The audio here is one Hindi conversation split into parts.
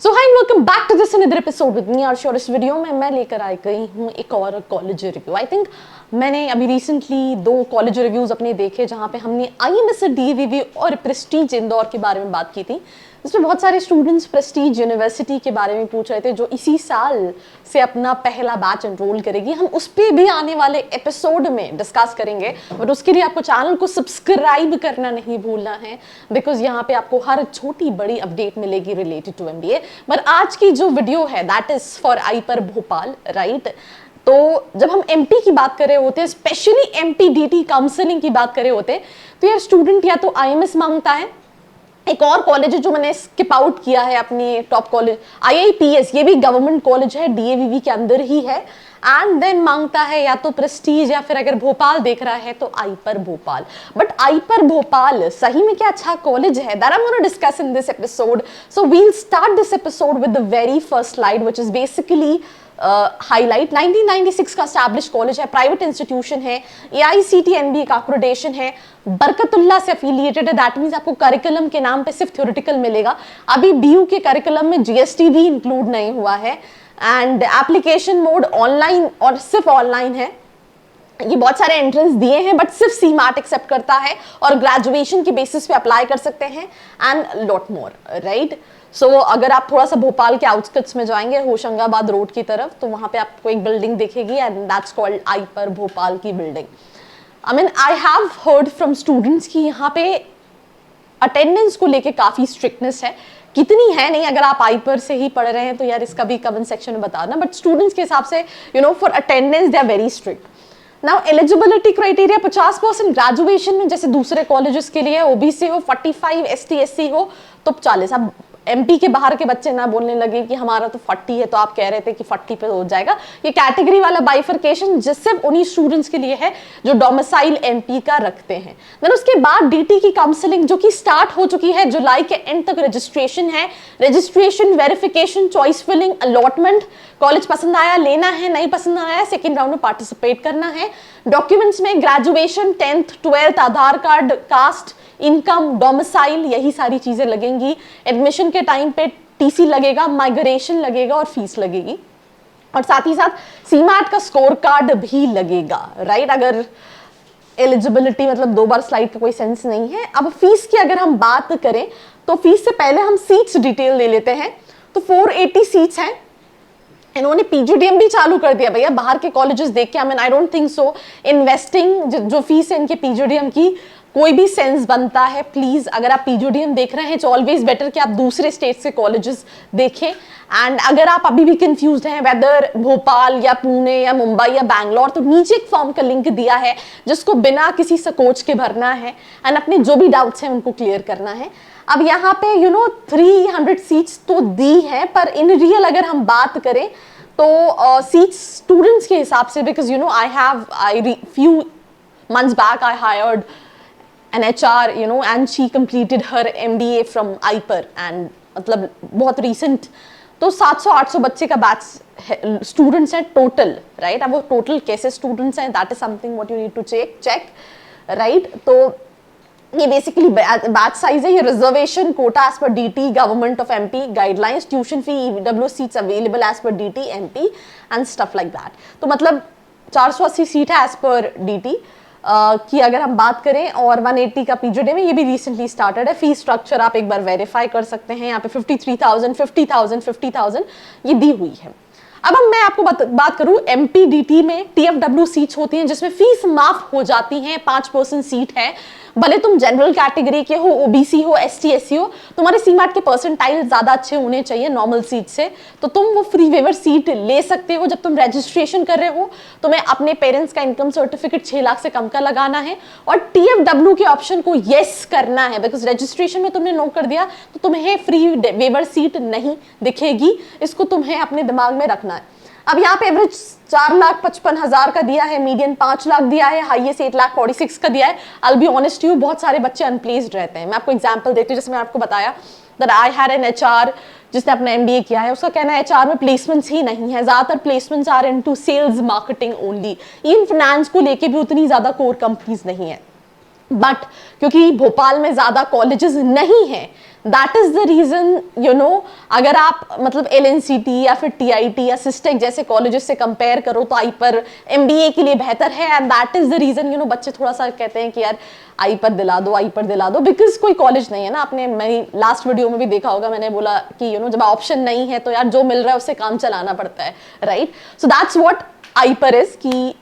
So hi welcome back to this another episode with me Arsh. और इस वीडियो में मैं लेकर आई गई हूँ एक और कॉलेज रिव्यू। आई थिंक मैंने अभी रिसेंटली 2 कॉलेज रिव्यूज अपने देखे जहाँ पे हमने IMS DVV और प्रेस्टीज इंदौर के बारे में बात की थी, जिसमें बहुत सारे स्टूडेंट्स प्रेस्टीज यूनिवर्सिटी के बारे में पूछ रहे थे जो इसी साल से अपना पहला बैच एनरोल करेगी। हम उस पर भी आने वाले एपिसोड में डिस्कस करेंगे, बट उसके लिए आपको चैनल को सब्सक्राइब करना नहीं भूलना है, बिकॉज यहाँ पे आपको हर छोटी बड़ी अपडेट मिलेगी रिलेटेड टू MBA। पर आज की जो वीडियो है that is for IPER Bhopal, right. तो जब हम MP की बात कर रहे होते हैं, स्पेशली MPDT काउंसलिंग की बात कर रहे होते हैं, तो यार स्टूडेंट या तो IMS मांगता है, एक और कॉलेज है जो मैंने स्किप आउट किया है अपनी टॉप कॉलेज IIPS, ये भी गवर्नमेंट कॉलेज है, DAVV के अंदर ही है, एंड देन मांगता है या तो प्रेस्टीज या फिर अगर भोपाल देख रहा है तो आईपर भोपाल। बट आईपर भोपाल सही में क्या अच्छा कॉलेज है, that I am gonna discuss in this episode. So we'll start this episode with the very first slide which is basically highlight. 1996 का एस्टैब्लिश कॉलेज है, प्राइवेट इंस्टीट्यूशन है, AICTE MBA का अक्रेडिटेशन है, बरकतुल्लाह से एफिलिएटेड है। दैट मींस आपको करिकुलम के नाम पे सिर्फ थ्योरेटिकल मिलेगा। अभी BU के करिकुलम में GST भी इंक्लूड नहीं हुआ है, एंड एप्लीकेशन मोड ऑनलाइन और सिर्फ ऑनलाइन है। ये बहुत सारे एंट्रेंस दिए हैं बट सिर्फ CMAT एक्सेप्ट करता है और ग्रेजुएशन की बेसिस पे अप्लाई कर सकते हैं, एंड लॉट मोर, राइट। सो अगर आप थोड़ा सा भोपाल के आउटस्कट्स में जाएंगे होशंगाबाद रोड की तरफ, तो वहां पे आपको एक बिल्डिंग दिखेगी एंड दैट्स कॉल्ड आईपर भोपाल की building. I have heard from students की यहाँ पे अटेंडेंस को लेके काफी स्ट्रिक्टनेस है। कितनी है नहीं, अगर आप आईपर से ही पढ़ रहे हैं तो यार इसका भी कमेंट सेक्शन में बताना, बट स्टूडेंट्स के हिसाब से for attendance they are very strict. Now eligibility criteria 50% graduation में, जैसे दूसरे कॉलेजेस के लिए OBC हो, 45 ST SC हो तो 40। अब MP के बाहर के बच्चे ना बोलने लगे कि हमारा तो 40 है, तो आप कह रहे थे कि 40 पे हो जाएगा। ये कैटेगरी वाला बाइफर्केशन सिर्फ उन्हीं स्टूडेंट्स के लिए है जो डोमिसाइल MP का रखते हैं। देन उसके बाद DT की काउंसलिंग जो कि स्टार्ट हो चुकी है, जुलाई के एंड तक रजिस्ट्रेशन है। Registration, verification, choice filling, allotment, college पसंद आया लेना है, नहीं पसंद आया सेकेंड राउंड में पार्टिसिपेट करना है। डॉक्यूमेंट्स में ग्रेजुएशन, 10th 12th, आधार कार्ड, कास्ट, इनकम, डोमिसाइल, यही सारी चीजें लगेंगी। एडमिशन के टाइम पे TC लगेगा, माइग्रेशन लगेगा और फीस लगेगी, और साथ ही साथ CMAT का स्कोर कार्ड भी लगेगा, राइट। अगर एलिजिबिलिटी मतलब 2 बार स्लाइड का कोई सेंस नहीं है। अब फीस की अगर हम बात करें तो फीस से पहले हम सीट्स डिटेल ले लेते हैं। तो 480 सीट्स हैं। इन्होंने PGDM भी चालू कर दिया भैया, बाहर के कॉलेजेस देख के। I don't think so investing जो फीस है इनके PGDM की कोई भी सेंस बनता है। प्लीज अगर आप PGDM देख रहे हैं, इट्स ऑलवेज बेटर कि आप दूसरे स्टेट से कॉलेजेस देखें। एंड अगर आप अभी भी कंफ्यूज्ड हैं वेदर भोपाल या पुणे या मुंबई या बैंगलोर, तो नीचे एक फॉर्म का लिंक दिया है जिसको बिना किसी सकोच के भरना है एंड अपने जो भी डाउट्स हैं उनको क्लियर करना है। अब यहाँ पे 300 सीट्स तो दी है, पर इन रियल अगर हम बात करें तो सीट्स स्टूडेंट्स के हिसाब से, because I few months back I hired an HR, and she completed her MBA from IPER, and मतलब बहुत recent, तो 700-800 बच्चे का बैच स्टूडेंट्स हैं टोटल, राइट। अब वो टोटल कैसे स्टूडेंट्स हैं, that is something what you need to check, right. तो ये बेसिकली बैच साइज है। ये reservation quota as per DT government of MP guidelines, tuition fee EW seats available as per DT MP and stuff like that. तो मतलब 480 सीट है एज पर DT की अगर हम बात करें, और 180 का PGDM में, ये भी रिसेंटली स्टार्टेड है। फी स्ट्रक्चर आप एक बार वेरीफाई कर सकते हैं। यहाँ पे 53,000, 50,000, 50,000 ये दी हुई है। अब मैं आपको बात करूं MPDT में TFW सीट्स होती हैं जिसमें फीस माफ हो जाती है, 5% सीट है। भले तुम जनरल कैटेगरी के हो, OBC हो, ST SC हो, तुम्हारे CMAT के परसेंटाइल ज्यादा अच्छे होने चाहिए नॉर्मल सीट से, तो तुम वो फ्री वेवर सीट ले सकते हो। जब तुम रजिस्ट्रेशन कर रहे हो तुम्हें अपने पेरेंट्स का इनकम सर्टिफिकेट 6 लाख से कम का लगाना है, और TFW के ऑप्शन को येस करना है, बिकॉज रजिस्ट्रेशन में तुमने नो कर दिया तो तुम्हें फ्री वेवर सीट नहीं दिखेगी। इसको तुम्हें अपने दिमाग में रखना है। अब यहाँ पे एवरेज 4,55,000 का दिया है, मीडियन 5 लाख दिया है, हाईएस्ट 8,46,000 का दिया है। I will be honest you, बहुत सारे बच्चे अनप्लेस्ड रहते हैं। मैं आपको एग्जांपल देती हूँ, जैसे मैं आपको बताया that I had an HR जिसने अपना MBA किया है, उसका कहना है HR में प्लेसमेंट्स ही नहीं है, ज्यादातर placements are into sales marketing only. In finance को लेके भी उतनी ज्यादा कोर कंपनीज नहीं है। बट क्योंकि भोपाल में ज़्यादा कॉलेजेस नहीं हैं, that is the reason you know, अगर आप मतलब LNCT या फिर TIT या सिस्टेक जैसे कॉलेजेस से कंपेयर करो तो आईपर MBA के लिए बेहतर है, and that is the reason you know बच्चे थोड़ा सा कहते हैं कि यार आईपर दिला दो, आईपर दिला दो, बिकॉज कोई कॉलेज नहीं है ना। आपने मेरी लास्ट वीडियो में भी देखा होगा, मैंने बोला कि यू नो जब ऑप्शन नहीं है तो यार जो मिल रहा है उससे काम चलाना पड़ता है, right. So that's what IPER is, कि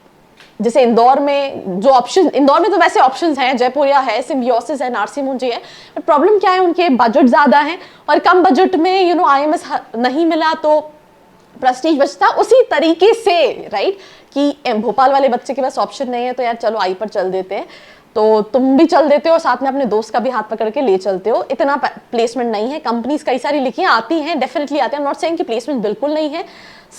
जैसे इंदौर में जो ऑप्शन, इंदौर में तो वैसे ऑप्शंस हैं, जयपुरिया है, सिम्बियोसिस है, नार्सी मुंजी है, बट प्रॉब्लम क्या है, उनके बजट ज़्यादा है और कम बजट में यू नो IMS नहीं मिला तो प्रेस्टीज बचता। उसी तरीके से राइट कि भोपाल वाले बच्चे के पास ऑप्शन नहीं है तो यार चलो आई पर चल देते हैं, तो तुम भी चल देते हो, साथ में अपने दोस्त का भी हाथ पकड़ के ले चलते हो। इतना प्लेसमेंट नहीं है, कंपनीज कई सारी लिखी आती हैं, डेफिनेटली आती हैं, नॉट सेइंग कि प्लेसमेंट बिल्कुल नहीं है,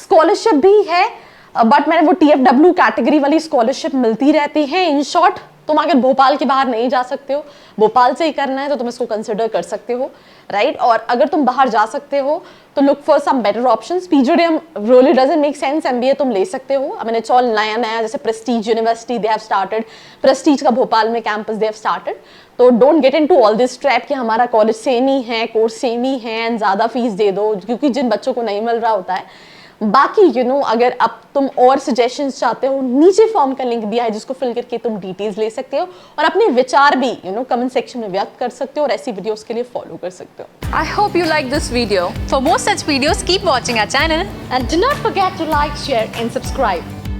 स्कॉलरशिप भी है, बट मैंने वो TFW कैटेगरी वाली स्कॉलरशिप मिलती रहती है। इन शॉर्ट तुम अगर भोपाल के बाहर नहीं जा सकते हो, भोपाल से ही करना है तो तुम इसको कंसिडर कर सकते हो, राइट। और अगर तुम बाहर जा सकते हो तो look for some better options. PGDM really doesn't make sense, MBA तुम ले सकते हो। आई मीन इट्स ऑल नया नया, जैसे Prestige university they have started, Prestige का भोपाल में कैंपस दे हैव स्टार्टेड, तो don't get into all this trap कि हमारा कॉलेज सेम ही है, कोर्स सेम ही है एंड ज़्यादा फीस दे दो, क्योंकि जिन बच्चों को नहीं मिल रहा होता है। बाकी यू नो अगर अब तुम और सजेशंस चाहते हो, नीचे फॉर्म का लिंक दिया है जिसको फिल करके तुम डिटेल्स ले सकते हो और अपने विचार भी यू नो कमेंट सेक्शन में व्यक्त कर सकते हो और ऐसी वीडियोस के लिए फॉलो कर सकते हो। I hope you like this video. For more such videos, keep watching our channel. And do not forget to like, share and subscribe.